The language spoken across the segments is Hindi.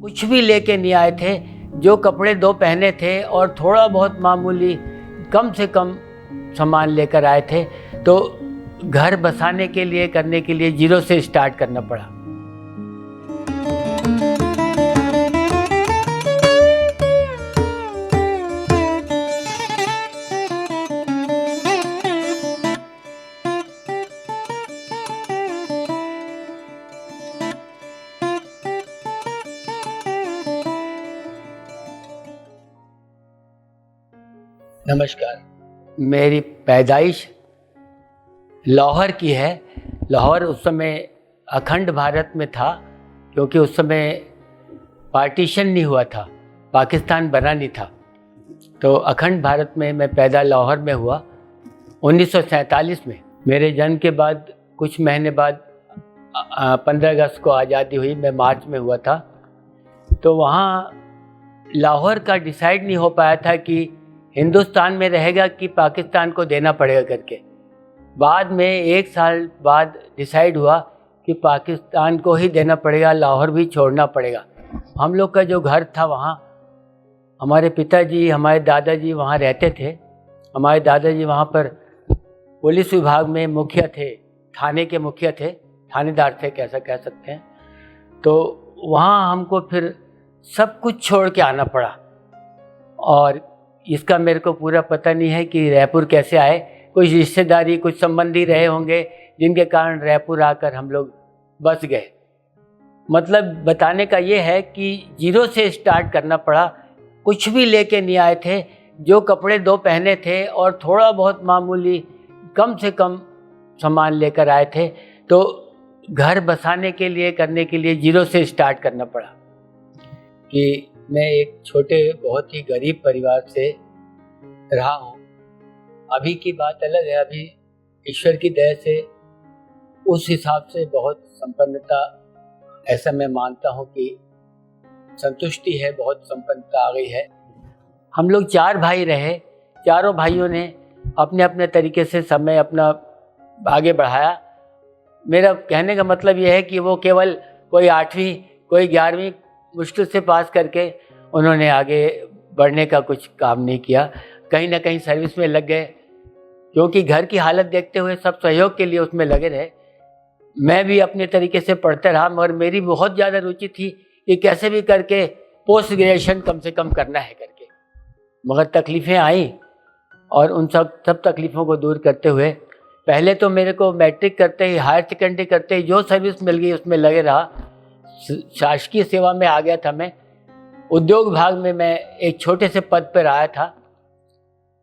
कुछ भी लेके नहीं आए थे। जो कपड़े दो पहने थे और थोड़ा बहुत मामूली कम से कम सामान लेकर आए थे। तो घर बसाने के लिए करने के लिए जीरो से स्टार्ट करना पड़ा। नमस्कार, मेरी पैदाइश लाहौर की है। लाहौर उस समय अखंड भारत में था, क्योंकि उस समय पार्टीशन नहीं हुआ था, पाकिस्तान बना नहीं था। तो अखंड भारत में मैं पैदा लाहौर में हुआ 1947 में। मेरे जन्म के बाद कुछ महीने बाद 15 अगस्त को आज़ादी हुई। मैं मार्च में हुआ था। तो वहाँ लाहौर का डिसाइड नहीं हो पाया था कि हिंदुस्तान में रहेगा कि पाकिस्तान को देना पड़ेगा करके। बाद में 1 साल बाद डिसाइड हुआ कि पाकिस्तान को ही देना पड़ेगा, लाहौर भी छोड़ना पड़ेगा। हम लोग का जो घर था वहाँ, हमारे पिताजी हमारे दादाजी वहाँ रहते थे। हमारे दादाजी वहाँ पर पुलिस विभाग में मुखिया थे, थाने के मुखिया थे, थानेदार थे, कैसा कह सकते हैं। तो वहाँ हमको फिर सब कुछ छोड़ के आना पड़ा। और इसका मेरे को पूरा पता नहीं है कि रायपुर कैसे आए। कुछ रिश्तेदारी, कुछ संबंधी रहे होंगे जिनके कारण रायपुर आकर हम लोग बस गए। मतलब बताने का ये है कि जीरो से स्टार्ट करना पड़ा। कुछ भी लेके नहीं आए थे। जो कपड़े दो पहने थे और थोड़ा बहुत मामूली कम से कम सामान लेकर आए थे। तो घर बसाने के लिए करने के लिए जीरो से स्टार्ट करना पड़ा। कि मैं एक छोटे बहुत ही गरीब परिवार से रहा हूँ। अभी की बात अलग है। अभी ईश्वर की दया से उस हिसाब से बहुत संपन्नता, ऐसा मैं मानता हूँ कि संतुष्टि है, बहुत संपन्नता आ गई है। हम लोग 4 भाई रहे। चारों भाइयों ने अपने अपने तरीके से समय अपना आगे बढ़ाया। मेरा कहने का मतलब यह है कि वो केवल कोई 8वीं कोई 11वीं मुश्किल से पास करके उन्होंने आगे बढ़ने का कुछ काम नहीं किया। कहीं ना कहीं सर्विस में लग गए, क्योंकि घर की हालत देखते हुए सब सहयोग के लिए उसमें लगे रहे। मैं भी अपने तरीके से पढ़ते रहा, मगर मेरी बहुत ज़्यादा रुचि थी कि कैसे भी करके पोस्ट ग्रेजुएशन कम से कम करना है करके। मगर तकलीफ़ें आई और उन सब तकलीफ़ों को दूर करते हुए पहले तो मेरे को मैट्रिक करते ही, हायर सेकेंडरी करते ही जो सर्विस मिल गई उसमें लगे रहा। शासकीय सेवा में आ गया था मैं। उद्योग विभाग में मैं एक छोटे से पद पर आया था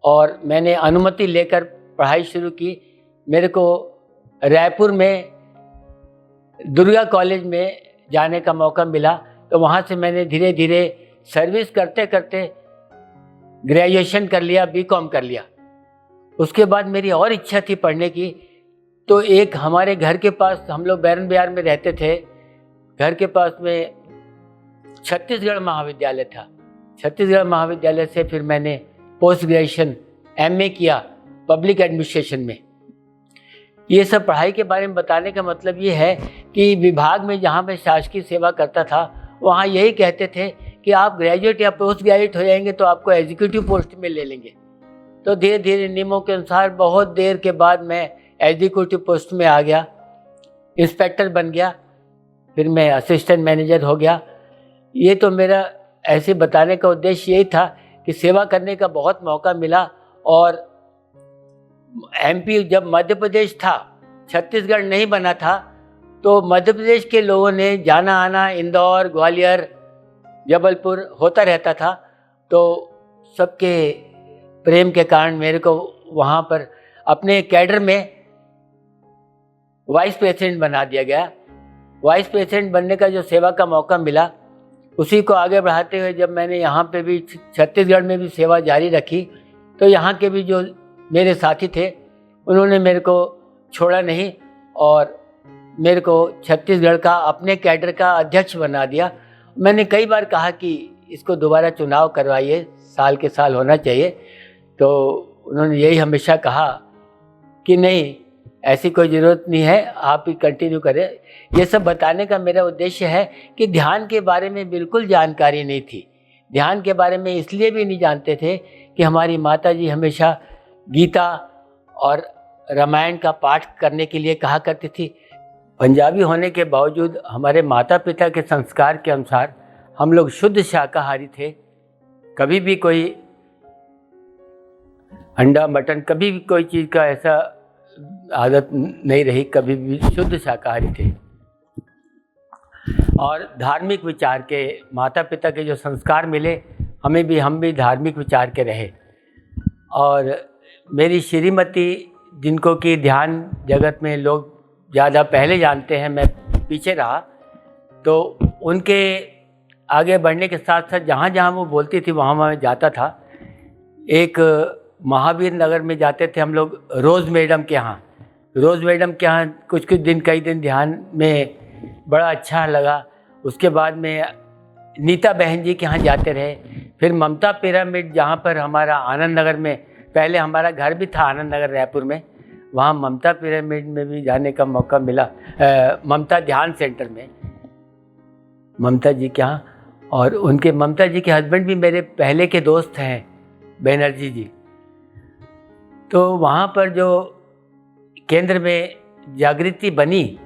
और मैंने अनुमति लेकर पढ़ाई शुरू की। मेरे को रायपुर में दुर्गा कॉलेज में जाने का मौका मिला। तो वहाँ से मैंने धीरे धीरे सर्विस करते करते ग्रेजुएशन कर लिया, बीकॉम कर लिया। उसके बाद मेरी और इच्छा थी पढ़ने की। तो एक हमारे घर के पास, हम लोग बैरन बिहार में रहते थे, घर के पास में छत्तीसगढ़ महाविद्यालय था। छत्तीसगढ़ महाविद्यालय से फिर मैंने पोस्ट ग्रेजुएशन एमए किया पब्लिक एडमिनिस्ट्रेशन में। ये सब पढ़ाई के बारे में बताने का मतलब ये है कि विभाग में जहाँ मैं शासकीय सेवा करता था, वहाँ यही कहते थे कि आप ग्रेजुएट या पोस्ट ग्रेजुएट हो जाएंगे तो आपको एग्जीक्यूटिव पोस्ट में ले लेंगे। तो धीरे धीरे नियमों के अनुसार बहुत देर के बाद मैं एग्जीक्यूटिव पोस्ट में आ गया, इंस्पेक्टर बन गया, फिर मैं असिस्टेंट मैनेजर हो गया। ये तो मेरा ऐसे बताने का उद्देश्य यही था कि सेवा करने का बहुत मौका मिला। और एमपी जब मध्य प्रदेश था, छत्तीसगढ़ नहीं बना था, तो मध्य प्रदेश के लोगों ने जाना आना इंदौर, ग्वालियर, जबलपुर होता रहता था। तो सबके प्रेम के कारण मेरे को वहाँ पर अपने कैडर में वाइस प्रेसिडेंट बना दिया गया। वाइस प्रेसिडेंट बनने का जो सेवा का मौका मिला, उसी को आगे बढ़ाते हुए जब मैंने यहाँ पे भी छत्तीसगढ़ में भी सेवा जारी रखी, तो यहाँ के भी जो मेरे साथी थे उन्होंने मेरे को छोड़ा नहीं और मेरे को छत्तीसगढ़ का अपने कैडर का अध्यक्ष बना दिया। मैंने कई बार कहा कि इसको दोबारा चुनाव करवाइए, साल के साल होना चाहिए। तो उन्होंने यही हमेशा कहा कि नहीं, ऐसी कोई ज़रूरत नहीं है, आप ही कंटिन्यू करें। ये सब बताने का मेरा उद्देश्य है कि ध्यान के बारे में बिल्कुल जानकारी नहीं थी। ध्यान के बारे में इसलिए भी नहीं जानते थे कि हमारी माता जी हमेशा गीता और रामायण का पाठ करने के लिए कहा करती थी। पंजाबी होने के बावजूद हमारे माता पिता के संस्कार के अनुसार हम लोग शुद्ध शाकाहारी थे। कभी भी कोई अंडा मटन कभी भी कोई चीज़ का ऐसा आदत नहीं रही, कभी भी शुद्ध शाकाहारी थे। और धार्मिक विचार के माता पिता के जो संस्कार मिले हम भी धार्मिक विचार के रहे। और मेरी श्रीमती, जिनको कि ध्यान जगत में लोग ज़्यादा पहले जानते हैं, मैं पीछे रहा, तो उनके आगे बढ़ने के साथ साथ जहाँ जहाँ वो बोलती थी वहाँ मैं जाता था। एक महावीर नगर में जाते थे हम लोग रोज़ मैडम के यहाँ। रोज़ मैडम के यहाँ कुछ कई दिन ध्यान में बड़ा अच्छा लगा। उसके बाद में नीता बहन जी के यहाँ जाते रहे। फिर ममता पिरामिड, जहाँ पर हमारा आनंद नगर में पहले हमारा घर भी था, आनंद नगर रायपुर में, वहाँ ममता पिरामिड में भी जाने का मौका मिला। ममता ध्यान सेंटर में ममता जी के यहाँ, और उनके ममता जी के हस्बैंड भी मेरे पहले के दोस्त हैं, बनर्जी जी। तो वहाँ पर जो केंद्र में जागृति बनी,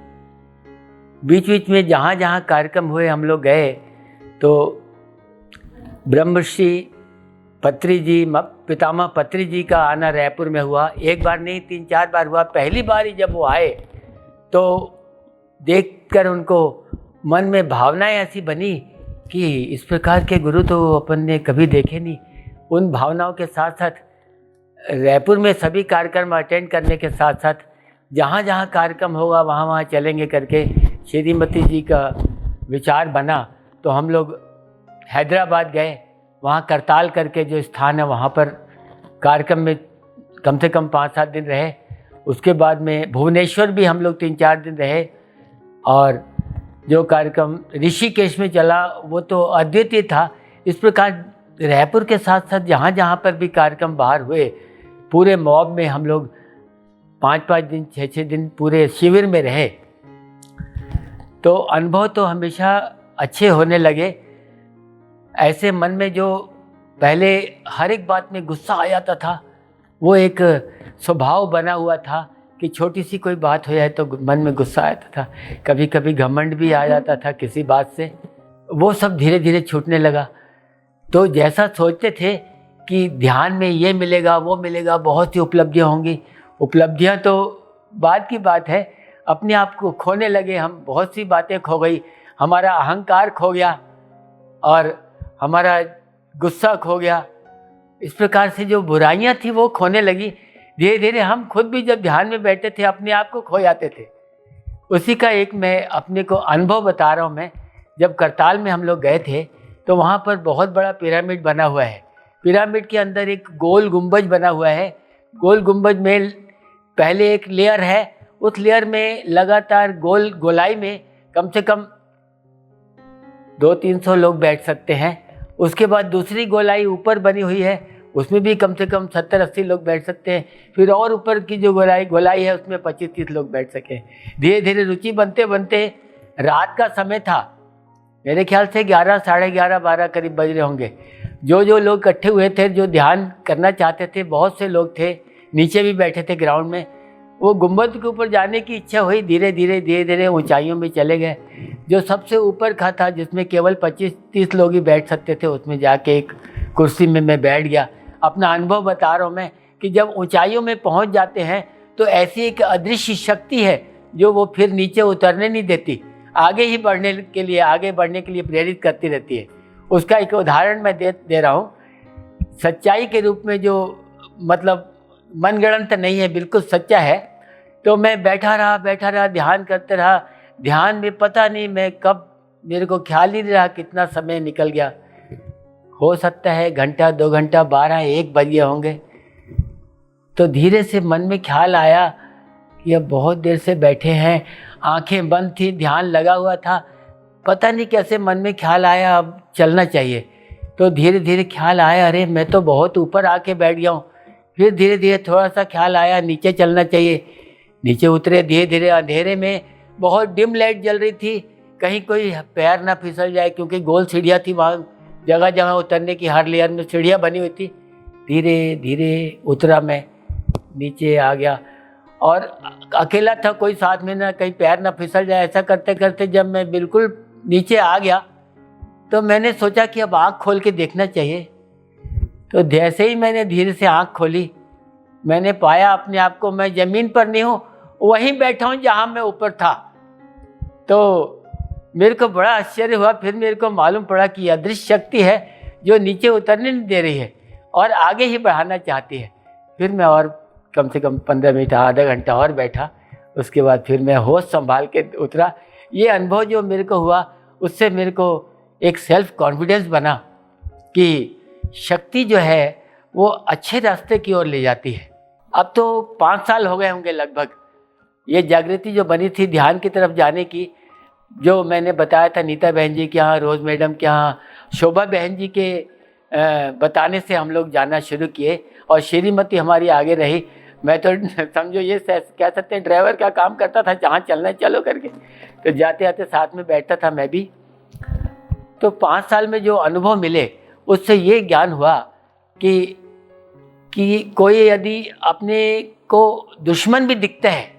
बीच बीच में जहाँ जहाँ कार्यक्रम हुए हम लोग गए। तो ब्रह्मश्री पत्री जी, पितामह पत्री जी का आना रायपुर में हुआ। एक बार नहीं, 3-4 बार हुआ। पहली बार ही जब वो आए तो देखकर उनको मन में भावनाएं ऐसी बनी कि इस प्रकार के गुरु तो अपन ने कभी देखे नहीं। उन भावनाओं के साथ साथ रायपुर में सभी कार्यक्रम अटेंड करने के साथ साथ जहाँ जहाँ कार्यक्रम होगा वहाँ वहाँ चलेंगे करके श्रीमती जी का विचार बना। तो हम लोग हैदराबाद गए, वहाँ करताल करके जो स्थान है वहाँ पर कार्यक्रम में कम से कम 5-7 दिन रहे। उसके बाद में भुवनेश्वर भी हम लोग 3-4 दिन रहे। और जो कार्यक्रम ऋषिकेश में चला वो तो अद्वितीय था। इस प्रकार रायपुर के साथ साथ जहाँ जहाँ पर भी कार्यक्रम बाहर हुए, पूरे मॉब में हम लोग 5-5 दिन 6-6 दिन पूरे शिविर में रहे। तो अनुभव तो हमेशा अच्छे होने लगे। ऐसे मन में जो पहले हर एक बात में गुस्सा आ जाता था, वो एक स्वभाव बना हुआ था कि छोटी सी कोई बात हो जाए तो मन में गुस्सा आता था। कभी कभी घमंड भी आ जाता था किसी बात से। वो सब धीरे धीरे छूटने लगा। तो जैसा सोचते थे कि ध्यान में ये मिलेगा वो मिलेगा, बहुत सी उपलब्धियाँ होंगी, उपलब्धियाँ तो बाद की बात है। अपने आप को खोने लगे हम, बहुत सी बातें खो गई। हमारा अहंकार खो गया और हमारा गुस्सा खो गया। इस प्रकार से जो बुराइयां थी वो खोने लगी। धीरे धीरे हम खुद भी जब ध्यान में बैठे थे अपने आप को खो जाते थे। उसी का एक मैं अपने को अनुभव बता रहा हूँ। मैं जब करताल में हम लोग गए थे तो वहाँ पर बहुत बड़ा पिरामिड बना हुआ है। पिरामिड के अंदर एक गोल गुंबज बना हुआ है। गोल गुंबज में पहले एक लेयर है, उस लेयर में लगातार गोलाई में कम से कम 200-300 लोग बैठ सकते हैं। उसके बाद दूसरी गोलाई ऊपर बनी हुई है, उसमें भी कम से कम 70-80 लोग बैठ सकते हैं। फिर और ऊपर की जो गोलाई है उसमें 25-30 लोग बैठ सके। धीरे धीरे रुचि बनते बनते रात का समय था, मेरे ख्याल से 11, साढ़े 11, 12 करीब बज रहे होंगे। जो लोग इकट्ठे हुए थे, जो ध्यान करना चाहते थे, बहुत से लोग थे, नीचे भी बैठे थे ग्राउंड में। वो गुंबद के ऊपर जाने की इच्छा हुई, धीरे धीरे ऊंचाइयों में चले गए। जो सबसे ऊपर का था, जिसमें केवल 25-30 लोग ही बैठ सकते थे, उसमें जाके एक कुर्सी में मैं बैठ गया। अपना अनुभव बता रहा हूँ मैं कि जब ऊंचाइयों में पहुँच जाते हैं तो ऐसी एक अदृश्य शक्ति है जो वो फिर नीचे उतरने नहीं देती, आगे बढ़ने के लिए प्रेरित करती रहती है। उसका एक उदाहरण मैं दे रहा हूँ। सच्चाई के रूप में, जो मतलब मनगढ़ंत नहीं है, बिल्कुल सच्चा है। तो मैं बैठा रहा, ध्यान करते रहा। ध्यान में पता नहीं मैं कब, मेरे को ख्याल ही नहीं रहा कितना समय निकल गया। हो सकता है घंटा, 2 घंटा, 12-1 बज गए होंगे। तो धीरे से मन में ख्याल आया कि अब बहुत देर से बैठे हैं, आंखें बंद थी, ध्यान लगा हुआ था। पता नहीं कैसे मन में ख्याल आया अब चलना चाहिए। तो धीरे धीरे ख्याल आया, अरे मैं तो बहुत ऊपर आके बैठ गया हूँ। फिर धीरे धीरे थोड़ा सा ख्याल आया नीचे चलना चाहिए। नीचे उतरे धीरे धीरे। अंधेरे में बहुत डिम लाइट जल रही थी, कहीं कोई पैर ना फिसल जाए, क्योंकि गोल सीढ़ियाँ थी वहाँ, जगह जगह उतरने की, हर लेयर में सीढ़ियाँ बनी हुई थी। धीरे धीरे उतरा मैं, नीचे आ गया और अकेला था, कोई साथ में ना, कहीं पैर ना फिसल जाए। ऐसा करते करते जब मैं बिल्कुल नीचे आ गया तो मैंने सोचा कि अब आँख खोल के देखना चाहिए। तो जैसे ही मैंने धीरे से आँख खोली, मैंने पाया अपने आप को मैं ज़मीन पर नहीं हूँ, वहीं बैठा हूँ जहाँ मैं ऊपर था। तो मेरे को बड़ा आश्चर्य हुआ। फिर मेरे को मालूम पड़ा कि अदृश्य शक्ति है जो नीचे उतरने नहीं दे रही है और आगे ही बढ़ाना चाहती है। फिर मैं और कम से कम 15 मिनट, आधा घंटा और बैठा। उसके बाद फिर मैं होश संभाल के उतरा। ये अनुभव जो मेरे को हुआ, उससे मेरे को एक सेल्फ कॉन्फिडेंस बना कि शक्ति जो है वो अच्छे रास्ते की ओर ले जाती है। अब तो 5 साल हो गए होंगे लगभग ये जागृति जो बनी थी ध्यान की तरफ जाने की, जो मैंने बताया था नीता बहन जी के यहाँ, रोज़ मैडम के यहाँ, शोभा बहन जी के बताने से हम लोग जाना शुरू किए और श्रीमती हमारी आगे रही। मैं तो समझो ये कह सकते हैं ड्राइवर का काम करता था, जहाँ चलना है चलो करके, तो जाते आते साथ में बैठता था मैं भी। तो 5 साल में जो अनुभव मिले उससे ये ज्ञान हुआ कि कोई यदि अपने को दुश्मन भी दिखता है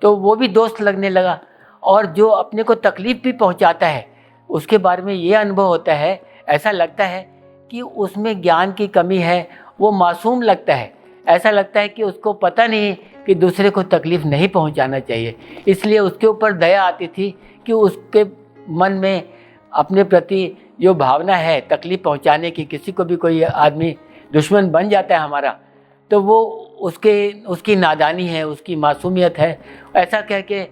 तो वो भी दोस्त लगने लगा, और जो अपने को तकलीफ़ भी पहुंचाता है उसके बारे में ये अनुभव होता है, ऐसा लगता है कि उसमें ज्ञान की कमी है, वो मासूम लगता है। ऐसा लगता है कि उसको पता नहीं कि दूसरे को तकलीफ़ नहीं पहुंचाना चाहिए। इसलिए उसके ऊपर दया आती थी कि उसके मन में अपने प्रति जो भावना है तकलीफ़ पहुंचाने की, किसी को भी कोई आदमी दुश्मन बन जाता है हमारा, तो वो उसकी नादानी है, उसकी मासूमियत है। ऐसा कह के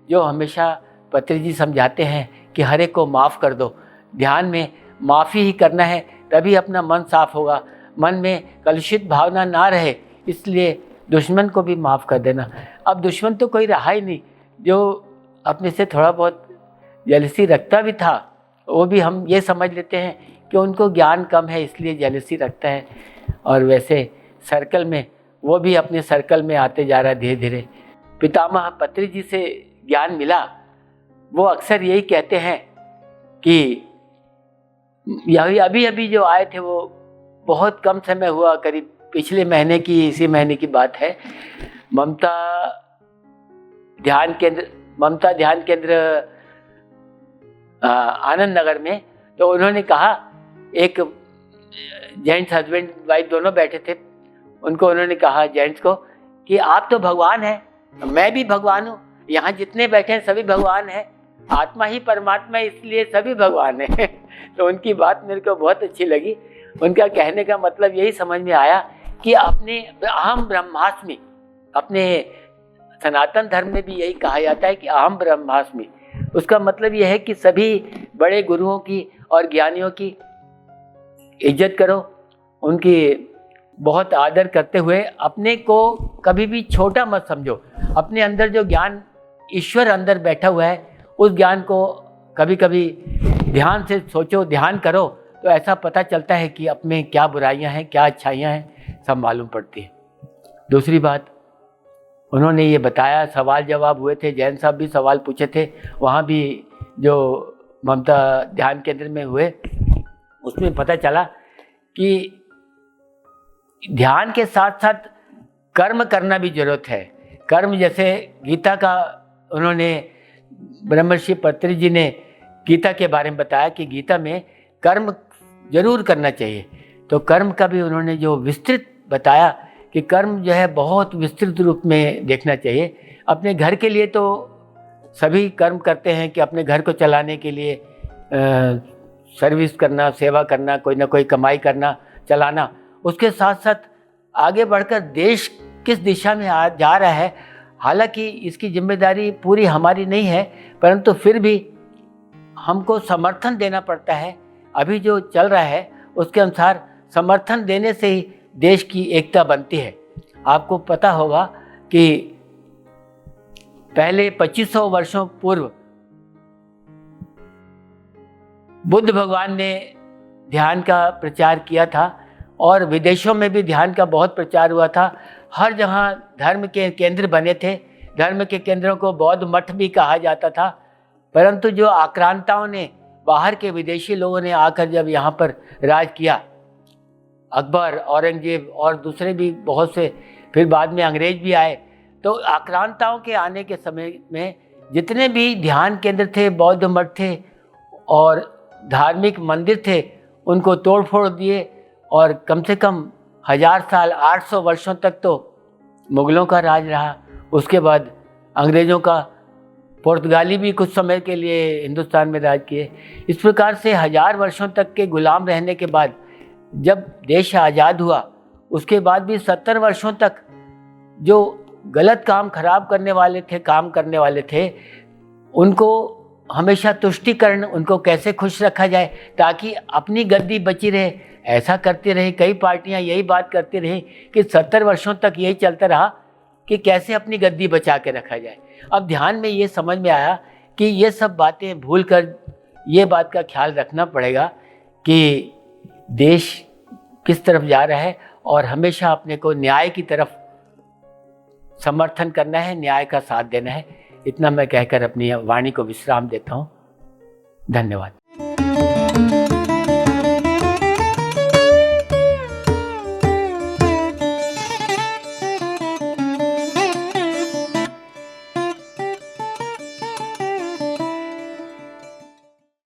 जो हमेशा पत्री जी समझाते हैं कि हर एक को माफ़ कर दो। ध्यान में माफ़ी ही करना है, तभी अपना मन साफ होगा, मन में कलुषित भावना ना रहे। इसलिए दुश्मन को भी माफ़ कर देना। अब दुश्मन तो कोई रहा ही नहीं, जो अपने से थोड़ा बहुत जेलसी रखता भी था, वो भी हम ये समझ लेते हैं कि उनको ज्ञान कम है इसलिए जेलसी रखता है। और वैसे सर्कल में वो भी अपने सर्कल में आते जा रहा है धीरे धीरे। पितामह पत्री जी से ज्ञान मिला, वो अक्सर यही कहते हैं कि अभी अभी जो आए थे वो बहुत कम समय हुआ, करीब पिछले महीने की, इसी महीने की बात है। ममता ध्यान केंद्र आनंद नगर में। तो उन्होंने कहा, एक जेंट्स हस्बैंड वाइफ दोनों बैठे थे, उनको उन्होंने कहा जेंट्स को कि आप तो भगवान हैं, मैं भी भगवान हूँ, यहाँ जितने बैठे हैं सभी भगवान हैं, आत्मा ही परमात्मा है इसलिए सभी भगवान हैं। तो उनकी बात मेरे को बहुत अच्छी लगी। उनका कहने का मतलब यही समझ में आया कि अपने अहम ब्रह्मास्मि, अपने सनातन धर्म में भी यही कहा जाता है कि अहम ब्रह्मास्मि। उसका मतलब यह है कि सभी बड़े गुरुओं की और ज्ञानियों की इज्जत करो, उनकी बहुत आदर करते हुए अपने को कभी भी छोटा मत समझो। अपने अंदर जो ज्ञान ईश्वर अंदर बैठा हुआ है, उस ज्ञान को कभी कभी ध्यान से सोचो, ध्यान करो, तो ऐसा पता चलता है कि अपने क्या बुराइयां हैं, क्या अच्छाइयां हैं, सब मालूम पड़ती है। दूसरी बात उन्होंने ये बताया, सवाल जवाब हुए थे, जैन साहब भी सवाल पूछे थे, वहाँ भी जो ममता ध्यान केंद्र में हुए, उसमें पता चला कि ध्यान के साथ साथ कर्म करना भी जरूरत है। कर्म जैसे गीता का उन्होंने, ब्रह्मर्षि पत्री जी ने गीता के बारे में बताया कि गीता में कर्म जरूर करना चाहिए। तो कर्म का भी उन्होंने जो विस्तृत बताया कि कर्म जो है बहुत विस्तृत रूप में देखना चाहिए। अपने घर के लिए तो सभी कर्म करते हैं कि अपने घर को चलाने के लिए सर्विस करना, सेवा करना, कोई ना कोई कमाई करना, चलाना। उसके साथ साथ आगे बढ़कर देश किस दिशा में जा रहा है, हालांकि इसकी जिम्मेदारी पूरी हमारी नहीं है, परंतु फिर भी हमको समर्थन देना पड़ता है। अभी जो चल रहा है उसके अनुसार समर्थन देने से ही देश की एकता बनती है। आपको पता होगा कि पहले 2500 वर्षों पूर्व बुद्ध भगवान ने ध्यान का प्रचार किया था और विदेशों में भी ध्यान का बहुत प्रचार हुआ था। हर जहाँ धर्म के केंद्र बने थे धर्म के केंद्रों को बौद्ध मठ भी कहा जाता था। परंतु जो आक्रांताओं ने, बाहर के विदेशी लोगों ने आकर जब यहाँ पर राज किया, अकबर, औरंगजेब और दूसरे भी बहुत से, फिर बाद में अंग्रेज भी आए, तो आक्रांताओं के आने के समय में जितने भी ध्यान केंद्र थे, बौद्ध मठ थे और धार्मिक मंदिर थे, उनको तोड़ फोड़ दिए और कम से कम 1000 साल, 800 वर्षों तक तो मुगलों का राज रहा। उसके बाद अंग्रेज़ों का, पुर्तगाली भी कुछ समय के लिए हिंदुस्तान में राज किए। इस प्रकार से 1000 वर्षों तक के गुलाम रहने के बाद जब देश आज़ाद हुआ, उसके बाद भी 70 वर्षों तक जो गलत काम, खराब करने वाले थे, उनको हमेशा तुष्टिकरण, उनको कैसे खुश रखा जाए ताकि अपनी गद्दी बची रहे, ऐसा करते रहे। कई पार्टियां यही बात करती रही कि 70 वर्षों तक यही चलता रहा कि कैसे अपनी गद्दी बचा के रखा जाए। अब ध्यान में ये समझ में आया कि ये सब बातें भूलकर ये बात का ख्याल रखना पड़ेगा कि देश किस तरफ जा रहा है और हमेशा अपने को न्याय की तरफ समर्थन करना है, न्याय का साथ देना है। इतना मैं कहकर अपनी वाणी को विश्राम देता हूँ। धन्यवाद।